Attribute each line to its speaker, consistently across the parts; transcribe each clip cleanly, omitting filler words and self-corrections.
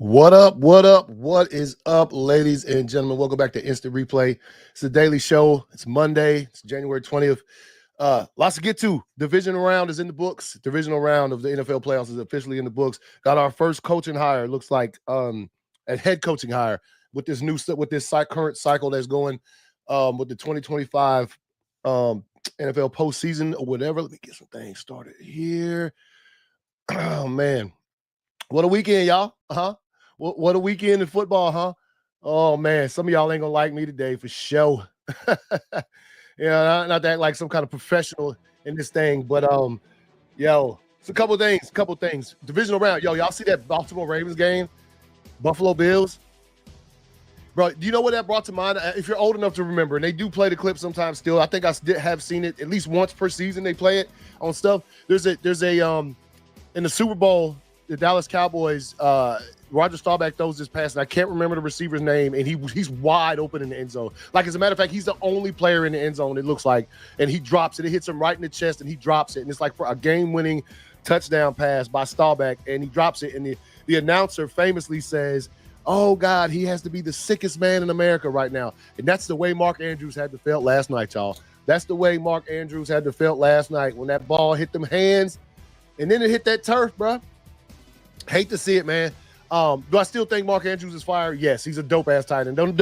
Speaker 1: What up? What up? What is up, ladies and gentlemen? Welcome back to Instant Replay. It's the daily show. It's Monday. It's January 20th. Lots to get to. Divisional round is in the books. Divisional round of the NFL playoffs is officially in the books. Got our first coaching hire. Looks like a head coaching hire with this current cycle that's going with the 2025 NFL postseason or whatever. Let me get some things started here. Oh man, what a weekend, y'all! What a weekend in football, huh? Oh man, some of y'all ain't gonna like me today for sure. Not that like some kind of professional in this thing, but yo, it's a couple things. Divisional round, yo, y'all see that Baltimore Ravens game, Buffalo Bills, bro? Do you know what that brought to mind? If you're old enough to remember, and they do play the clip sometimes still. I think I have seen it at least once per season. They play it on stuff. There's a in the Super Bowl, the Dallas Cowboys. Roger Staubach throws this pass, and I can't remember the receiver's name, and he's wide open in the end zone. Like, as a matter of fact, he's the only player in the end zone, it looks like, and he drops it. It hits him right in the chest, and he drops it, and it's like for a game-winning touchdown pass by Staubach, and he drops it, and the announcer famously says, "Oh, God, he has to be the sickest man in America right now." And that's the way Mark Andrews had to felt last night, y'all. That's the way Mark Andrews had to felt last night when that ball hit them hands, and then it hit that turf, bro. Hate to see it, man. Do I still think Mark Andrews is fired? Yes, he's a dope ass tight end. Don't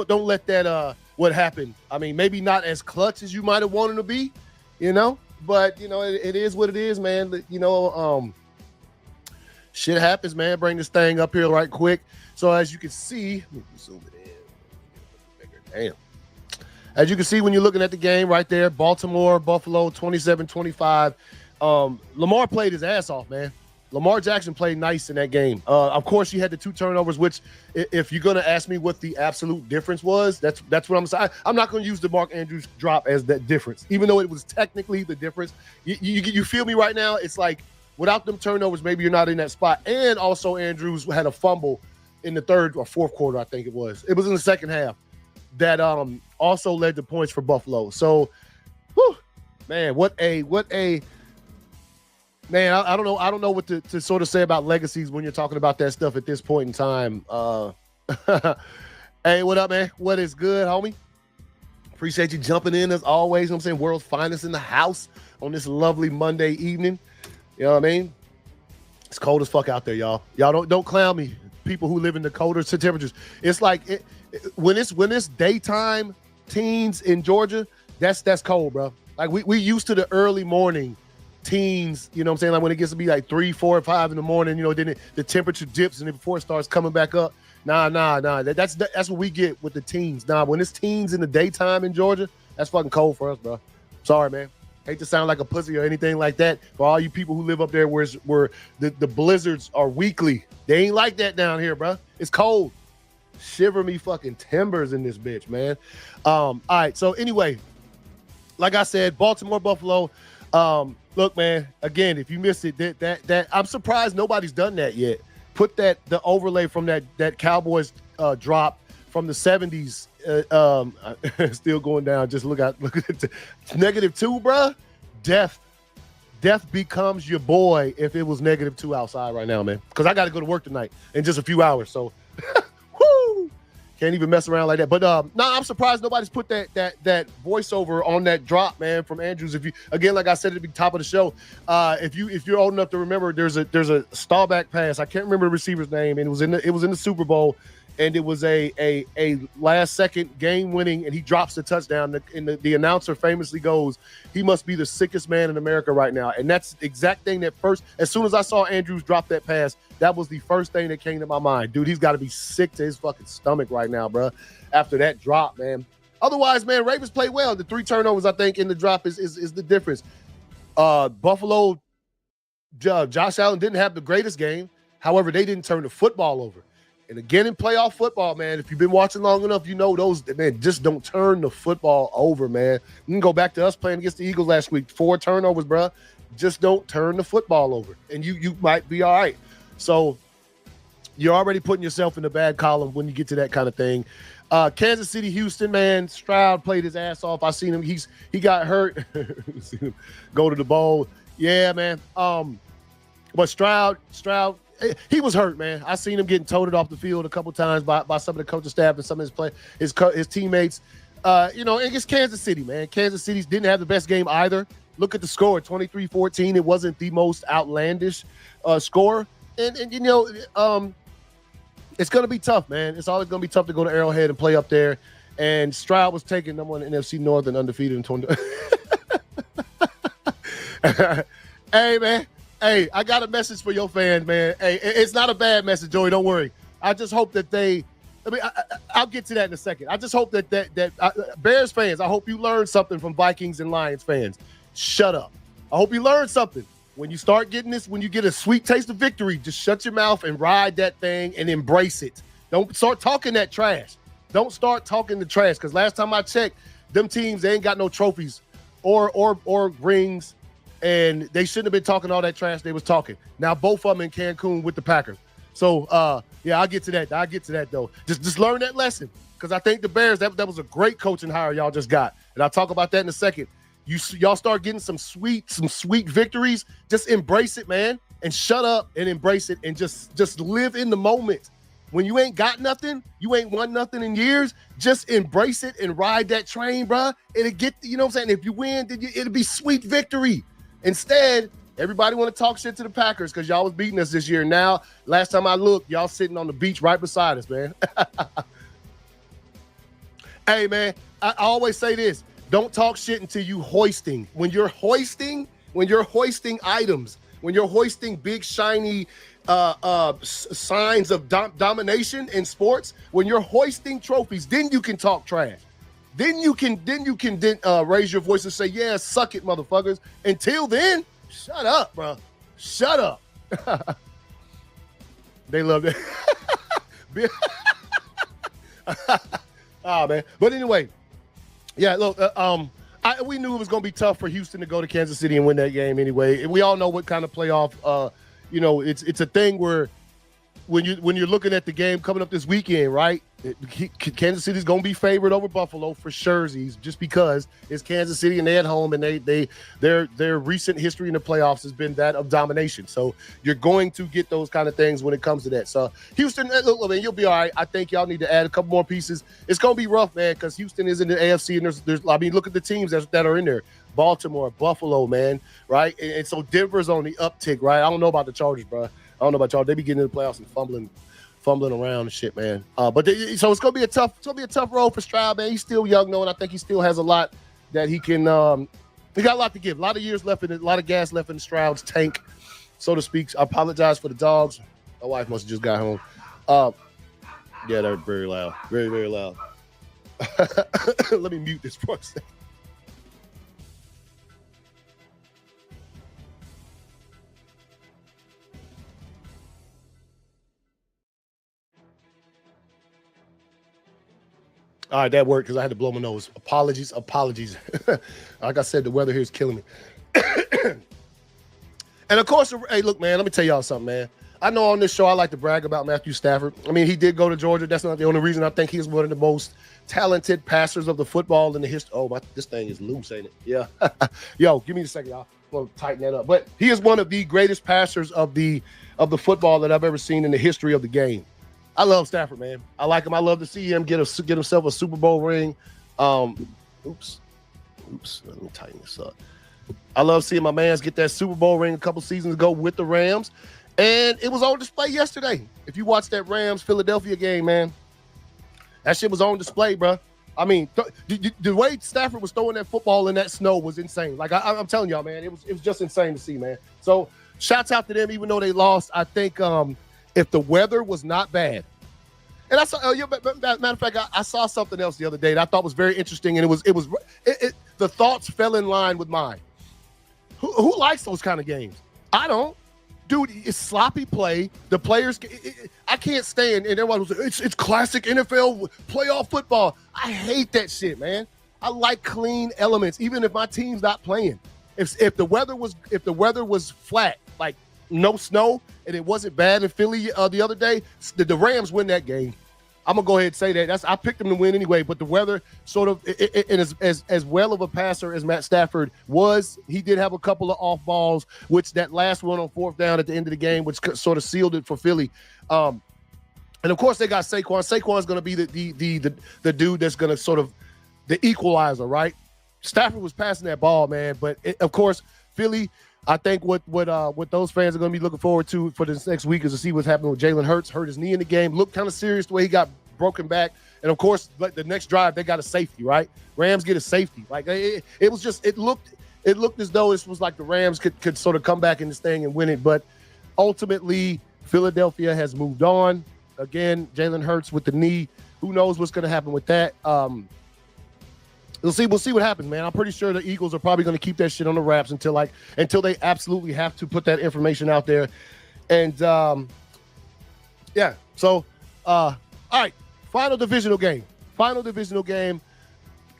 Speaker 1: let that what happened. I mean, maybe not as clutch as you might have wanted to be, but it is what it is, man. Shit happens, man. Bring this thing up here right quick. So as you can see, let me zoom it in. Damn. As you can see when you're looking at the game right there, Baltimore, Buffalo, 27-25. Lamar played his ass off, man. Lamar Jackson played nice in that game. Of course, he had the 2 turnovers, which, if you're going to ask me what the absolute difference was, that's what I'm saying. I'm not going to use the Mark Andrews drop as that difference, even though it was technically the difference. You feel me right now? It's like, without them turnovers, maybe you're not in that spot. And also, Andrews had a fumble in the third or fourth quarter, I think it was. It was in the second half that also led to points for Buffalo. So, whew, man, what a man, I don't know what to sort of say about legacies when you're talking about that stuff at this point in time. Hey, what up, man? What is good, homie? Appreciate you jumping in as always. You know what I'm saying? World's finest in the house on this lovely Monday evening. You know what I mean? It's cold as fuck out there, y'all. Y'all don't clown me. People who live in the colder temperatures. It's like when it's daytime teens in Georgia, that's cold, bro. Like we used to the early morning teens, you know what I'm saying? Like when it gets to be like 3, 4, or 5 in the morning, then the temperature dips and then before it starts coming back up. Nah. That's what we get with the teens. Nah, when it's teens in the daytime in Georgia, that's fucking cold for us, bro. Sorry, man. Hate to sound like a pussy or anything like that. For all you people who live up there where the blizzards are weekly, they ain't like that down here, bro. It's cold. Shiver me fucking timbers in this bitch, man. All right. So anyway, like I said, Baltimore, Buffalo. Look, man, again, if you missed it, that I'm surprised nobody's done that yet. Put the overlay from that Cowboys drop from the 70s still going down. Just look at the -2, bruh. Death becomes your boy if it was -2 outside right now, man. Because I got to go to work tonight in just a few hours. So, whoo! Can't even mess around like that. But I'm surprised nobody's put that voiceover on that drop, man, from Andrews. If you, again, like I said at the top of the show, if you're old enough to remember, there's a Staubach pass. I can't remember the receiver's name, and it was in the Super Bowl, and it was a last second game winning, and he drops the touchdown. And the announcer famously goes, "He must be the sickest man in America right now." And that's the exact thing as soon as I saw Andrews drop that pass, that was the first thing that came to my mind. Dude, he's got to be sick to his fucking stomach right now, bro. After that drop, man. Otherwise, man, Ravens played well. The 3 turnovers, I think, in the drop is the difference. Buffalo, Josh Allen didn't have the greatest game. However, they didn't turn the football over. And again, in playoff football, man, if you've been watching long enough, you know those, man, just don't turn the football over, man. You can go back to us playing against the Eagles last week. 4 turnovers, bro. Just don't turn the football over, and you might be all right. So you're already putting yourself in the bad column when you get to that kind of thing. Kansas City, Houston, man, Stroud played his ass off. I seen him. He got hurt. Seen him go to the bowl. Yeah, man. But Stroud, he was hurt, man. I seen him getting toted off the field a couple times by some of the coaching staff and some of his teammates. Against Kansas City, man. Kansas City didn't have the best game either. Look at the score, 23-14. It wasn't the most outlandish score. And it's going to be tough, man. It's always going to be tough to go to Arrowhead and play up there. And Stroud was taking number one in NFC North and undefeated in 20. Hey, man. Hey, I got a message for your fans, man. Hey, it's not a bad message, Joey. Don't worry. I just hope that I'll get to that in a second. I just hope that Bears fans, I hope you learned something from Vikings and Lions fans. Shut up. I hope you learned something. When you start getting this, when you get a sweet taste of victory, just shut your mouth and ride that thing and embrace it. Don't start talking that trash. Don't start talking the trash, because last time I checked, them teams, they ain't got no trophies or rings, and they shouldn't have been talking all that trash they was talking. Now both of them in Cancun with the Packers. So, I'll get to that, though. Just learn that lesson, because I think the Bears, that was a great coaching hire y'all just got. And I'll talk about that in a second. Y'all start getting some sweet victories. Just embrace it, man, and shut up and embrace it and just live in the moment. When you ain't got nothing, you ain't won nothing in years, just embrace it and ride that train, bro. It'll get, you know what I'm saying? If you win, then it'll be sweet victory. Instead, everybody want to talk shit to the Packers because y'all was beating us this year. Now, last time I looked, y'all sitting on the beach right beside us, man. Hey, man, I always say this. Don't talk shit until you hoisting. When you're hoisting items, when you're hoisting big, shiny signs of domination in sports, when you're hoisting trophies, then you can talk trash. Then you can raise your voice and say, yeah, suck it, motherfuckers. Until then, shut up, bro. Shut up. They love it. Oh, man. But anyway, yeah, look, we knew it was going to be tough for Houston to go to Kansas City and win that game anyway. We all know what kind of playoff, it's a thing where when you're looking at the game coming up this weekend, right? Kansas City's going to be favored over Buffalo for surezies, just because it's Kansas City and they're at home, and their recent history in the playoffs has been that of domination. So you're going to get those kind of things when it comes to that. So Houston, look, man, you'll be all right. I think y'all need to add a couple more pieces. It's going to be rough, man, because Houston is in the AFC, and look at the teams that are in there. Baltimore, Buffalo, man, right? And so Denver's on the uptick, right? I don't know about the Chargers, bro. I don't know about y'all. They be getting in the playoffs and fumbling around and shit, man. So it's gonna be a tough road for Stroud, man. He's still young, though, and I think he still has a lot that he can. He got a lot to give. A lot of years left in it. A lot of gas left in Stroud's tank, so to speak. I apologize for the dogs. My wife must have just got home. Yeah, they're very loud, very, very loud. Let me mute this for a second. All right, that worked because I had to blow my nose. Apologies. Like I said, the weather here is killing me. And of course, hey, look, man, let me tell y'all something, man. I know on this show I like to brag about Matthew Stafford. I mean, he did go to Georgia. That's not the only reason. I think he's one of the most talented passers of the football in the history. Oh, this thing is loose, ain't it? Yeah. Yo, give me a second, y'all. We'll tighten that up. But he is one of the greatest passers of the football that I've ever seen in the history of the game. I love Stafford, man. I like him. I love to see him get himself a Super Bowl ring. Oops. Let me tighten this up. I love seeing my mans get that Super Bowl ring a couple seasons ago with the Rams. And it was on display yesterday. If you watched that Rams-Philadelphia game, man, that shit was on display, bro. I mean, the way Stafford was throwing that football in that snow was insane. Like, I'm telling y'all, man, it was just insane to see, man. So, shouts out to them, even though they lost. I think if the weather was not bad, and I saw, matter of fact, I saw something else the other day that I thought was very interesting, and the thoughts fell in line with mine. Who likes those kind of games? I don't. Dude, it's sloppy play. The players, I can't stand, and everyone was like, it's classic NFL playoff football. I hate that shit, man. I like clean elements, even if my team's not playing. If the weather was flat, like no snow, and it wasn't bad in Philly the other day, the Rams win that game. I'm gonna go ahead and say that. I picked them to win anyway, but the weather sort of, and as well of a passer as Matt Stafford was, he did have a couple of off balls, which that last one on fourth down at the end of the game, which sort of sealed it for Philly. And of course they got Saquon. Saquon's gonna be the dude that's gonna sort of the equalizer, right? Stafford was passing that ball, man, but of course Philly. I think what those fans are going to be looking forward to for this next week is to see what's happening with Jalen Hurts. Hurt his knee in the game. Looked kind of serious the way he got broken back. And, of course, like the next drive, they got a safety, right? Rams get a safety. Like, it was just – it looked as though this was like the Rams could sort of come back in this thing and win it. But ultimately, Philadelphia has moved on. Again, Jalen Hurts with the knee. Who knows what's going to happen with that? We'll see what happens, man. I'm pretty sure the Eagles are probably going to keep that shit on the wraps until they absolutely have to put that information out there. And yeah. So all right, final divisional game.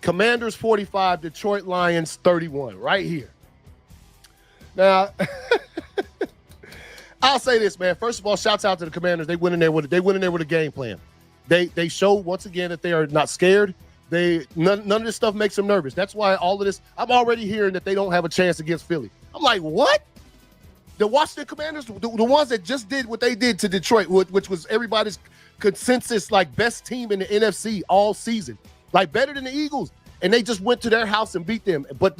Speaker 1: Commanders 45, Detroit Lions 31, right here. Now, I'll say this, man. First of all, shouts out to the Commanders. They went in there with a game plan. They showed once again that they are not scared. None of this stuff makes them nervous. That's why all of this, I'm already hearing that they don't have a chance against Philly. I'm like, what? The Washington Commanders, the ones that just did what they did to Detroit, which was everybody's consensus, like, best team in the NFC all season, like better than the Eagles. And they just went to their house and beat them. But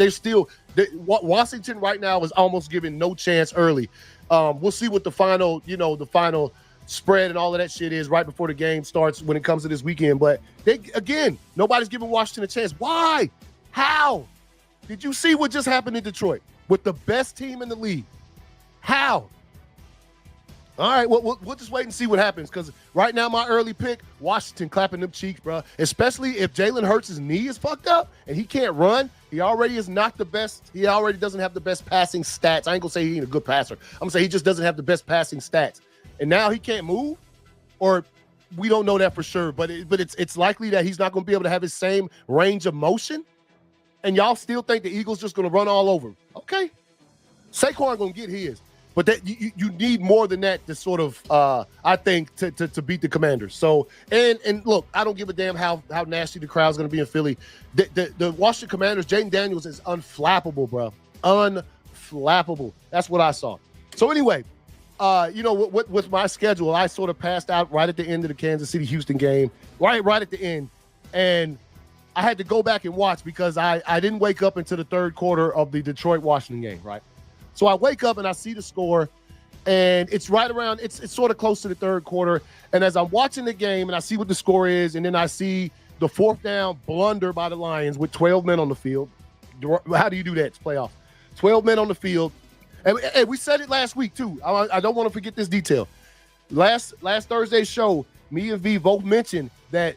Speaker 1: Washington right now is almost given no chance early. We'll see what the final spread and all of that shit is right before the game starts when it comes to this weekend. But nobody's giving Washington a chance. Why? How? Did you see what just happened in Detroit with the best team in the league? How? All right, we'll just wait and see what happens, because right now my early pick, Washington clapping them cheeks, bro. Especially if Jalen Hurts' knee is fucked up and he can't run. He already is not the best. He already doesn't have the best passing stats. I ain't gonna say he ain't a good passer. I'm gonna say he just doesn't have the best passing stats. And now he can't move, or we don't know that for sure. But it's likely that he's not going to be able to have his same range of motion. And y'all still think the Eagles just going to run all over him? Okay, Saquon going to get his, but that you need more than that to sort of I think to beat the Commanders. So and look, I don't give a damn how nasty the crowd's going to be in Philly. The Washington Commanders, Jaden Daniels is unflappable, bro. Unflappable. That's what I saw. So anyway. With my schedule, I sort of passed out right at the end of the Kansas City-Houston game, right at the end. And I had to go back and watch because I didn't wake up until the third quarter of the Detroit-Washington game, right? So I wake up and I see the score, and it's right around, it's sort of close to the third quarter. And as I'm watching the game and I see what the score is, and then I see the fourth down blunder by the Lions with 12 men on the field. How do you do that? It's playoffs. 12 men on the field. And we said it last week, too. I don't want to forget this detail. Last Thursday's show, me and V both mentioned that,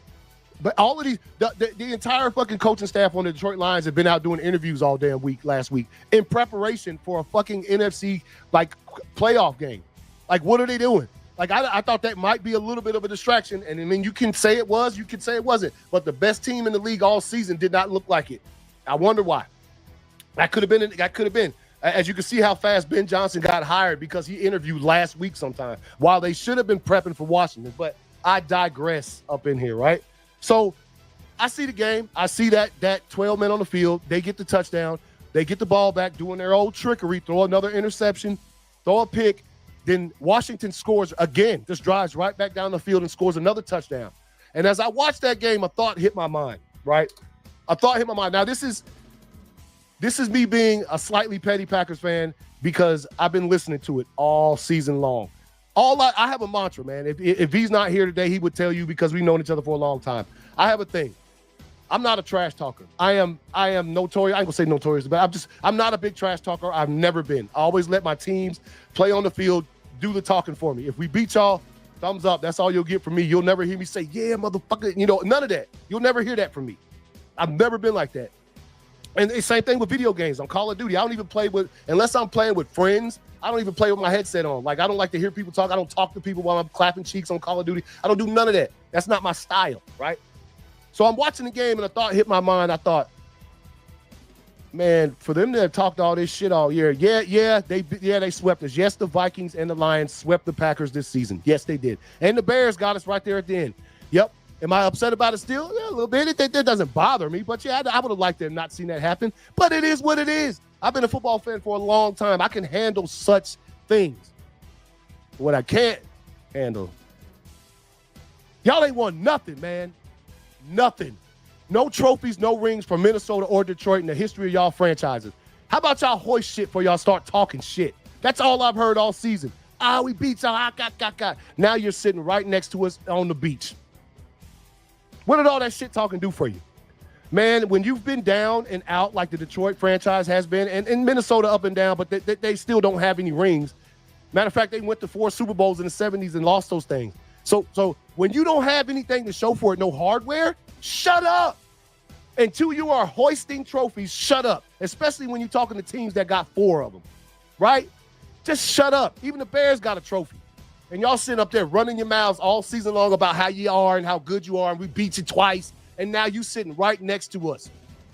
Speaker 1: but all of these, the entire fucking coaching staff on the Detroit Lions have been out doing interviews all damn week last week in preparation for a fucking NFC, like, playoff game. Like, what are they doing? Like, I thought that might be a little bit of a distraction. And I mean, you can say it was, you can say it wasn't. But the best team in the league all season did not look like it. I wonder why. That could have been. As you can see how fast Ben Johnson got hired because he interviewed last week sometime while they should have been prepping for Washington. But I digress up in here, right? So I see the game. I see that 12 men on the field. They get the touchdown. They get the ball back, doing their old trickery, throw another interception, throw a pick. Then Washington scores again, just drives right back down the field and scores another touchdown. And as I watched that game, a thought hit my mind, right? A thought hit my mind. Now, this is me being a slightly petty Packers fan because I've been listening to it all season long. I have a mantra, man. If he's not here today, he would tell you because we've known each other for a long time. I have a thing. I'm not a trash talker. I am notorious. I ain't gonna say notorious, but I'm not a big trash talker. I've never been. I always let my teams play on the field, do the talking for me. If we beat y'all, thumbs up. That's all you'll get from me. You'll never hear me say, yeah, motherfucker. None of that. You'll never hear that from me. I've never been like that. And the same thing with video games. On Call of Duty, I don't even play unless I'm playing with friends, I don't even play with my headset on. Like, I don't like to hear people talk. I don't talk to people while I'm clapping cheeks on Call of Duty. I don't do none of that. That's not my style, right? So I'm watching the game, and a thought hit my mind. I thought, man, for them to have talked all this shit all year, they swept us. Yes, the Vikings and the Lions swept the Packers this season. Yes, they did. And the Bears got us right there at the end. Yep. Am I upset about it still? Yeah, a little bit. That doesn't bother me. But yeah, I would have liked to have not seen that happen. But it is what it is. I've been a football fan for a long time. I can handle such things. What I can't handle, y'all ain't won nothing, man. Nothing. No trophies, no rings from Minnesota or Detroit in the history of y'all franchises. How about y'all hoist shit before y'all start talking shit? That's all I've heard all season. We beat y'all. Got. Now you're sitting right next to us on the beach. What did all that shit talking do for you? Man, when you've been down and out like the Detroit franchise has been, and Minnesota up and down, but they still don't have any rings. Matter of fact, they went to 4 Super Bowls in the 70s and lost those things. So when you don't have anything to show for it, no hardware, shut up. Until you are hoisting trophies, shut up. Especially when you're talking to teams that got 4 of them, right? Just shut up. Even the Bears got a trophy. And y'all sitting up there running your mouths all season long about how you are and how good you are, and we beat you twice, and now you sitting right next to us.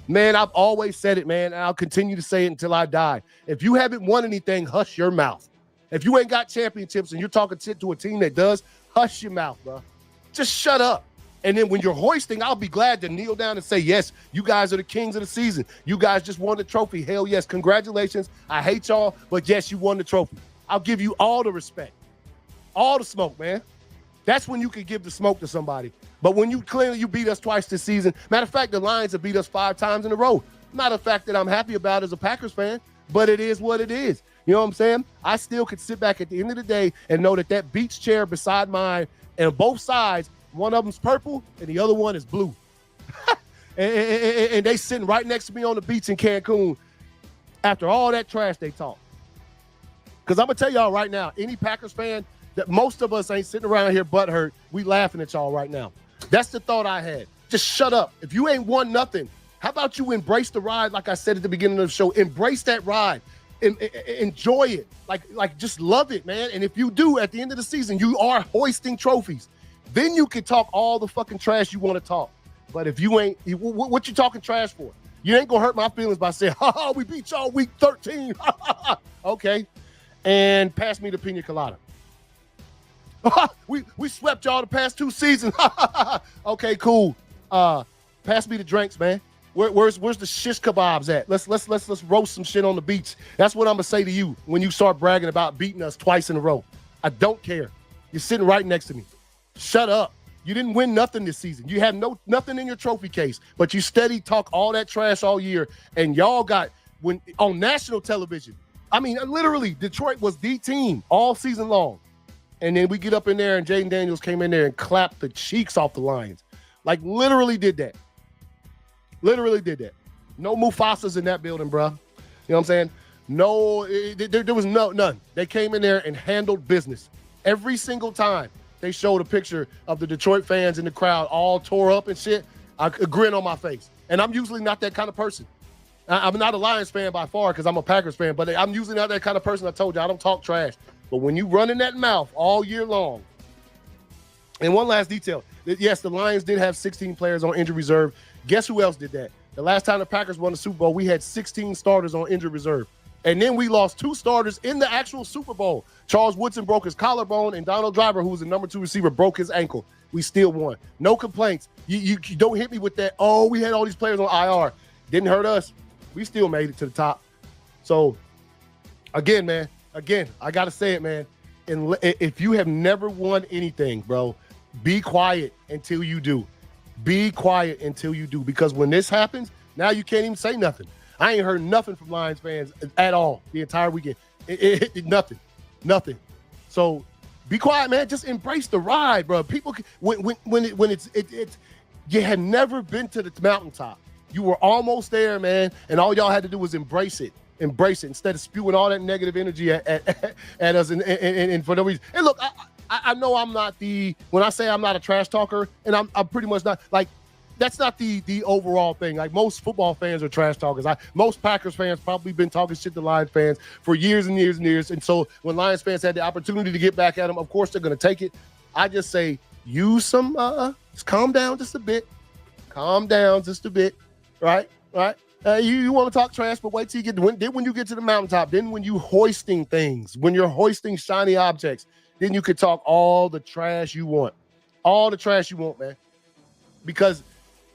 Speaker 1: Man, I've always said it, man, and I'll continue to say it until I die. If you haven't won anything, hush your mouth. If you ain't got championships and you're talking shit to a team that does, hush your mouth, bro. Just shut up. And then when you're hoisting, I'll be glad to kneel down and say, yes, you guys are the kings of the season. You guys just won the trophy. Hell yes, congratulations. I hate y'all, but yes, you won the trophy. I'll give you all the respect. All the smoke, man. That's when you can give the smoke to somebody. But when you clearly beat us twice this season, matter of fact, the Lions have beat us 5 times in a row. Not a fact that I'm happy about as a Packers fan, but it is what it is. You know what I'm saying? I still could sit back at the end of the day and know that beach chair beside mine, and both sides, one of them's purple and the other one is blue. and they sitting right next to me on the beach in Cancun after all that trash they talk. Because I'm going to tell y'all right now, any Packers fan, that most of us ain't sitting around here butthurt. We laughing at y'all right now. That's the thought I had. Just shut up. If you ain't won nothing, how about you embrace the ride like I said at the beginning of the show? Embrace that ride. Enjoy it. Like just love it, man. And if you do, at the end of the season, you are hoisting trophies. Then you can talk all the fucking trash you want to talk. But if you ain't, what you talking trash for? You ain't going to hurt my feelings by saying, we beat y'all week 13. Okay. And pass me the pina colada. we swept y'all the past 2 seasons. Okay, cool. Pass me the drinks, man. Where's the shish kebabs at? Let's roast some shit on the beach. That's what I'm gonna say to you when you start bragging about beating us twice in a row. I don't care. You're sitting right next to me. Shut up. You didn't win nothing this season. You have nothing in your trophy case, but you steady talk all that trash all year, and y'all got on national television. I mean, literally, Detroit was the team all season long. And then we get up in there, and Jaden Daniels came in there and clapped the cheeks off the Lions. Like, literally did that. Literally did that. No Mufasas in that building, bro. You know what I'm saying? No, there was none. They came in there and handled business. Every single time they showed a picture of the Detroit fans in the crowd all tore up and shit, a grin on my face. And I'm usually not that kind of person. I'm not a Lions fan by far because I'm a Packers fan, but I'm usually not that kind of person. I told you, I don't talk trash. But when you run in that mouth all year long, and one last detail, yes, the Lions did have 16 players on injured reserve. Guess who else did that? The last time the Packers won the Super Bowl, we had 16 starters on injured reserve. And then we lost 2 starters in the actual Super Bowl. Charles Woodson broke his collarbone, and Donald Driver, who was the number 2 receiver, broke his ankle. We still won. No complaints. You don't hit me with that, we had all these players on IR. Didn't hurt us. We still made it to the top. So, again, man, I got to say it, man. And if you have never won anything, bro, be quiet until you do. Be quiet until you do. Because when this happens, now you can't even say nothing. I ain't heard nothing from Lions fans at all the entire weekend. Nothing. So be quiet, man. Just embrace the ride, bro. People, when it's you had never been to the mountaintop. You were almost there, man, and all y'all had to do was embrace it instead of spewing all that negative energy at us and for no reason. And look, I know I'm not when I say I'm not a trash talker, and I'm pretty much not, like, that's not the overall thing. Like, most football fans are trash talkers. Most Packers fans probably been talking shit to Lions fans for years and years and years. And so when Lions fans had the opportunity to get back at them, of course they're going to take it. I just say, use some, just calm down just a bit. Calm down just a bit. Right? You want to talk trash, but wait till you when you get to the mountaintop, then when you hoisting things, when you're hoisting shiny objects, then you could talk all the trash you want. All the trash you want, man. Because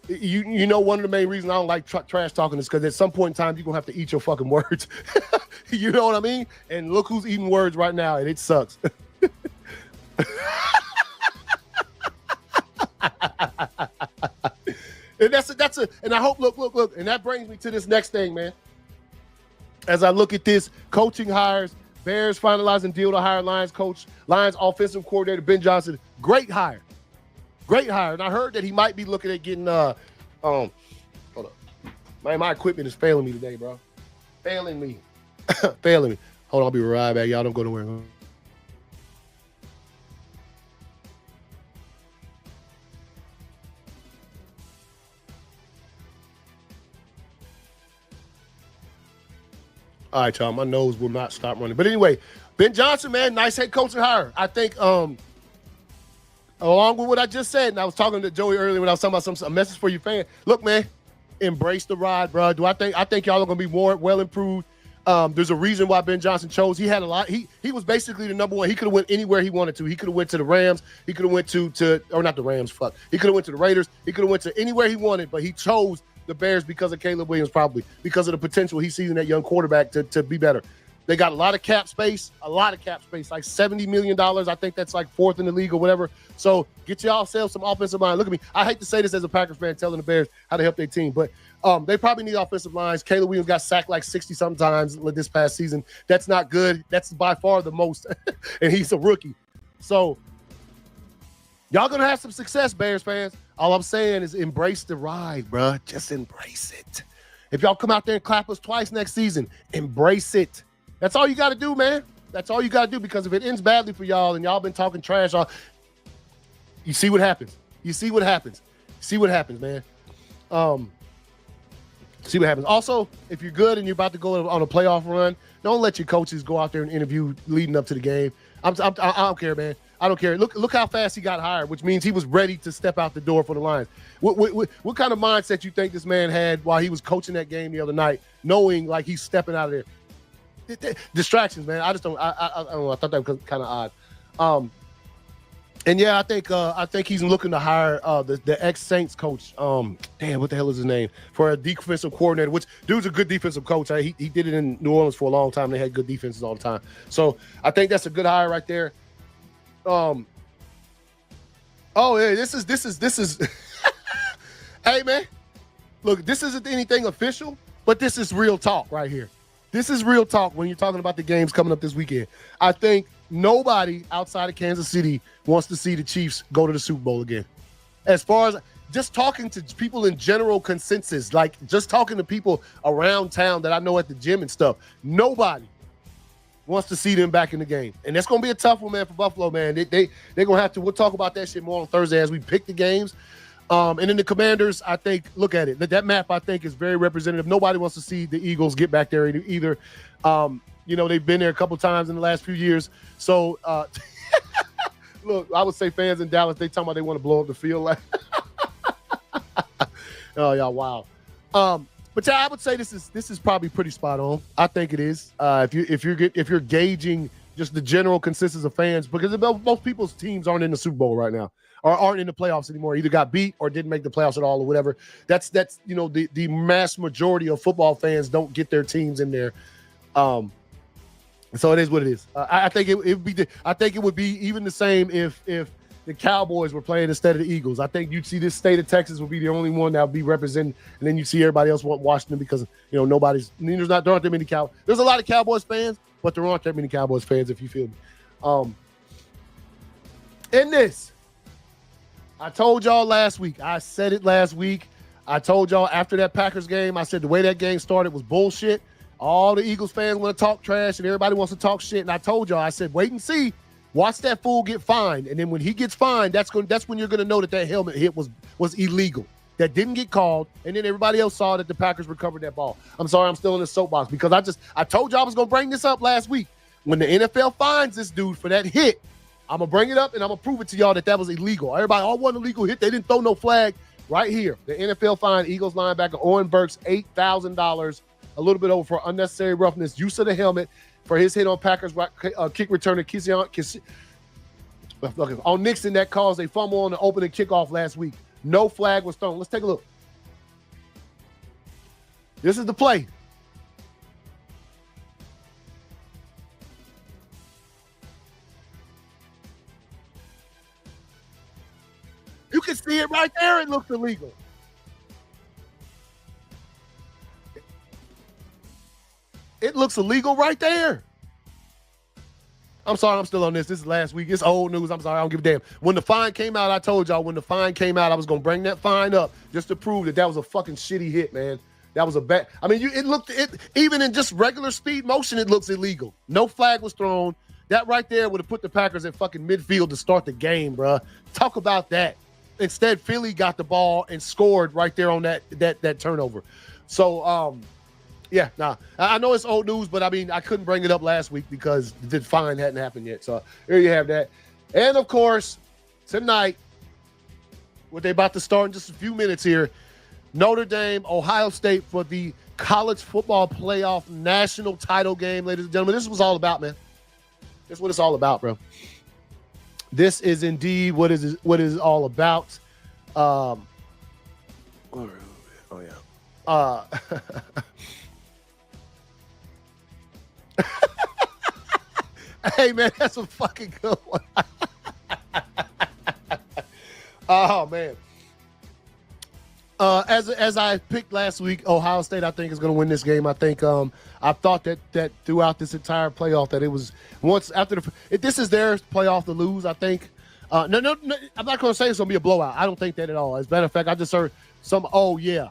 Speaker 1: you know one of the main reasons I don't like trash talking is because at some point in time you're gonna have to eat your fucking words. You know what I mean? And look who's eating words right now, and it sucks. And and I hope look, and that brings me to this next thing, man. As I look at this coaching hires, Bears finalizing deal to hire Lions coach, Lions offensive coordinator Ben Johnson. Great hire. And I heard that he might be looking at getting hold up. My equipment is failing me today, bro. Failing me. Hold on, I'll be right back. Y'all don't go nowhere. All right, y'all. My nose will not stop running. But anyway, Ben Johnson, man, nice head coaching hire. I think, along with what I just said, and I was talking to Joey earlier when I was talking about a message for you fan. Look, man, embrace the ride, bro. I think y'all are gonna be more well improved. There's a reason why Ben Johnson chose. He had a lot. He was basically the number one. He could have went anywhere he wanted to. He could have went to the Rams. He could have went or not the Rams. Fuck. He could have went to the Raiders. He could have went to anywhere he wanted, but he chose the Bears because of Caleb Williams, probably because of the potential he sees in that young quarterback to be better. They got a lot of cap space, like $70 million. I think that's like fourth in the league or whatever. So get yourself some offensive line. Look at me. I hate to say this as a Packers fan telling the Bears how to help their team, but they probably need offensive lines. Caleb Williams got sacked like 60 sometimes this past season. That's not good. That's by far the most, and he's a rookie. So y'all going to have some success, Bears fans. All I'm saying is embrace the ride, bro. Just embrace it. If y'all come out there and clap us twice next season, embrace it. That's all you got to do, man. That's all you got to do, because if it ends badly for y'all and y'all been talking trash, you see what happens. See what happens, man. See what happens. Also, if you're good and you're about to go on a playoff run, don't let your coaches go out there and interview leading up to the game. I don't care, man. I don't care. Look how fast he got hired, which means he was ready to step out the door for the Lions. What kind of mindset you think this man had while he was coaching that game the other night, knowing like he's stepping out of there? Distractions, man. I just don't. I don't know. I thought that was kind of odd. And yeah, I think he's looking to hire the ex-Saints coach. Damn, what the hell is his name? For a defensive coordinator, which dude's a good defensive coach. He did it in New Orleans for a long time. They had good defenses all the time. So I think that's a good hire right there. Oh yeah, this is Hey man, look, this isn't anything official, but this is real talk right here. This is real talk when you're talking about the games coming up this weekend. I think nobody outside of Kansas City wants to see the Chiefs go to the Super Bowl again. As far as just talking to people in general consensus, like just talking to people around town that I know at the gym and stuff, nobody wants to see them back in the game. And that's going to be a tough one, man, for Buffalo, man. They're going to have to, we'll talk about that shit more on Thursday as we pick the games. And then the Commanders, I think, look at it. That map, I think, is very representative. Nobody wants to see the Eagles get back there either. They've been there a couple times in the last few years. So, look, I would say fans in Dallas, they talking about they want to blow up the field. Oh, y'all, wow. But yeah, I would say this is probably pretty spot on. I think it is. If you're gauging just the general consensus of fans, because most people's teams aren't in the Super Bowl right now, or aren't in the playoffs anymore. Either got beat or didn't make the playoffs at all, or whatever. That's the mass majority of football fans don't get their teams in there. So it is what it is. I think it would be even the same if the Cowboys were playing instead of the Eagles. I think you'd see this state of Texas would be the only one that would be represented, and then you see everybody else want Washington because there aren't that many Cowboys. There's a lot of Cowboys fans, but there aren't that many Cowboys fans, if you feel me. In this, I told y'all last week. I said it last week. I told y'all after that Packers game, I said the way that game started was bullshit. All the Eagles fans want to talk trash, and everybody wants to talk shit. And I told y'all, I said, wait and see. Watch that fool get fined. And then when he gets fined, that's when you're going to know that helmet hit was illegal. That didn't get called. And then everybody else saw that the Packers recovered that ball. I'm sorry, I'm still in the soapbox because I told y'all I was going to bring this up last week. When the NFL fines this dude for that hit, I'm going to bring it up and I'm going to prove it to y'all that was illegal. Everybody, all one illegal hit. They didn't throw no flag. Right here, the NFL fined Eagles linebacker Owen Burks $8,000, a little bit over for unnecessary roughness, use of the helmet for his hit on Packers kick returner On Nixon, that caused a fumble on the opening kickoff last week. No flag was thrown. Let's take a look. This is the play. You can see it right there. It looks illegal. It looks illegal right there. I'm sorry, I'm still on this. This is last week. It's old news. I'm sorry, I don't give a damn. When the fine came out, I told y'all when the fine came out, I was going to bring that fine up just to prove that was a fucking shitty hit, man. That was a bad. I mean, even in just regular speed motion, it looks illegal. No flag was thrown. That right there would have put the Packers at fucking midfield to start the game, bro. Talk about that. Instead, Philly got the ball and scored right there on that turnover. So, yeah, nah. I know it's old news, but I mean, I couldn't bring it up last week because the fine hadn't happened yet. So here you have that. And of course, tonight, what they about to start in just a few minutes here, Notre Dame, Ohio State for the college football playoff national title game, ladies and gentlemen. This is what it's all about, man. This is what it's all about, bro. This is indeed what is all about. Oh yeah. Hey man, that's a fucking good one. Oh man. As I picked last week, Ohio State I think is going to win this game. I think I thought that throughout this entire playoff that it was once after this is their playoff to lose. I think. No, I'm not going to say it's going to be a blowout. I don't think that at all. As a matter of fact, I just heard some. Oh yeah.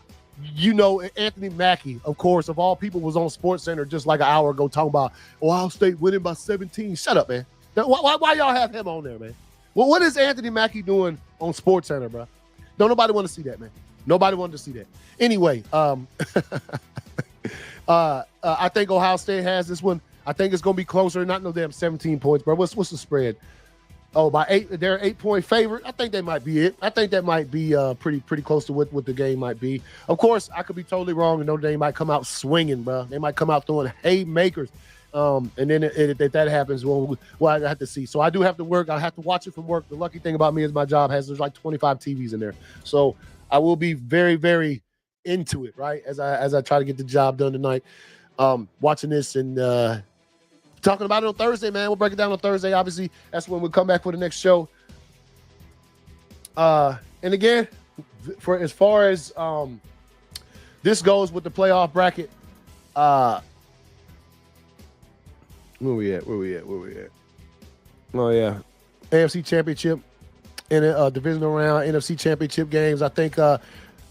Speaker 1: Anthony Mackie, of course, of all people, was on SportsCenter just like an hour ago talking about Ohio State winning by 17. Shut up, man. Why y'all have him on there, man? Well, what is Anthony Mackie doing on SportsCenter, bro? Don't nobody want to see that, man. Nobody wanted to see that. Anyway, I think Ohio State has this one. I think it's going to be closer. Not no damn 17 points, bro. What's the spread? Oh, by 8. They're an 8-point favorite. I think that might be it. I think that might be pretty close to what the game might be. Of course, I could be totally wrong, and Notre Dame might come out swinging, bro. They might come out throwing haymakers. And then if that happens, well, I have to see. So I do have to work. I have to watch it from work. The lucky thing about me is my job there's like 25 TVs in there. So I will be very, very into it, right? As I try to get the job done tonight. Watching this and talking about it on Thursday, man. We'll break it down on Thursday. Obviously, that's when we'll come back for the next show. And again, for as far as this goes with the playoff bracket, where we at? Oh yeah, AFC Championship and a divisional round, NFC Championship games. I think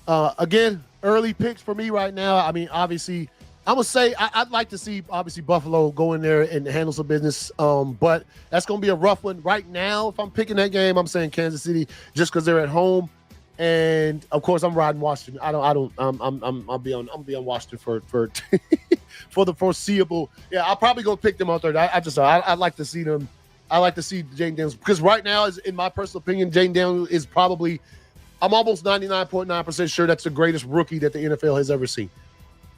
Speaker 1: again, early picks for me right now. I mean, obviously, I'm gonna say I'd like to see obviously Buffalo go in there and handle some business. But that's gonna be a rough one right now. If I'm picking that game, I'm saying Kansas City just because they're at home. And of course, I'm riding Washington. I'll be on Washington for for the foreseeable. Yeah, I'll probably go pick them on third. I'd like to see them. I like to see Jayden Daniels because right now, in my personal opinion, Jayden Daniels is probably. I'm almost 99.9% sure that's the greatest rookie that the NFL has ever seen.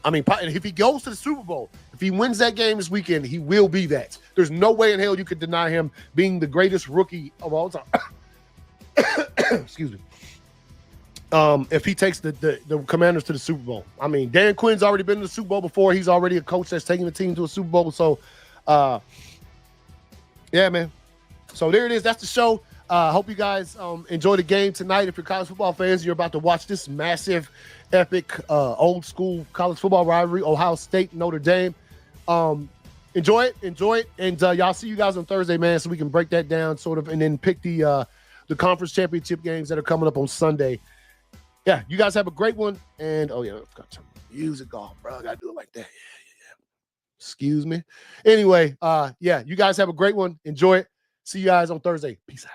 Speaker 1: I mean, if he goes to the Super Bowl, if he wins that game this weekend, he will be that. There's no way in hell you could deny him being the greatest rookie of all time. Excuse me. If he takes the Commanders to the Super Bowl. I mean, Dan Quinn's already been to the Super Bowl before. He's already a coach that's taking the team to a Super Bowl. So, yeah, man. So there it is. That's the show. Hope you guys enjoy the game tonight. If you're college football fans, you're about to watch this massive, epic, old school college football rivalry, Ohio State, Notre Dame. Enjoy it. And y'all see you guys on Thursday, man, so we can break that down sort of and then pick the conference championship games that are coming up on Sunday. Yeah, you guys have a great one. And, oh, yeah, I forgot to turn the music off, bro. I got to do it like that. Yeah. Excuse me. Anyway, yeah, you guys have a great one. Enjoy it. See you guys on Thursday. Peace out.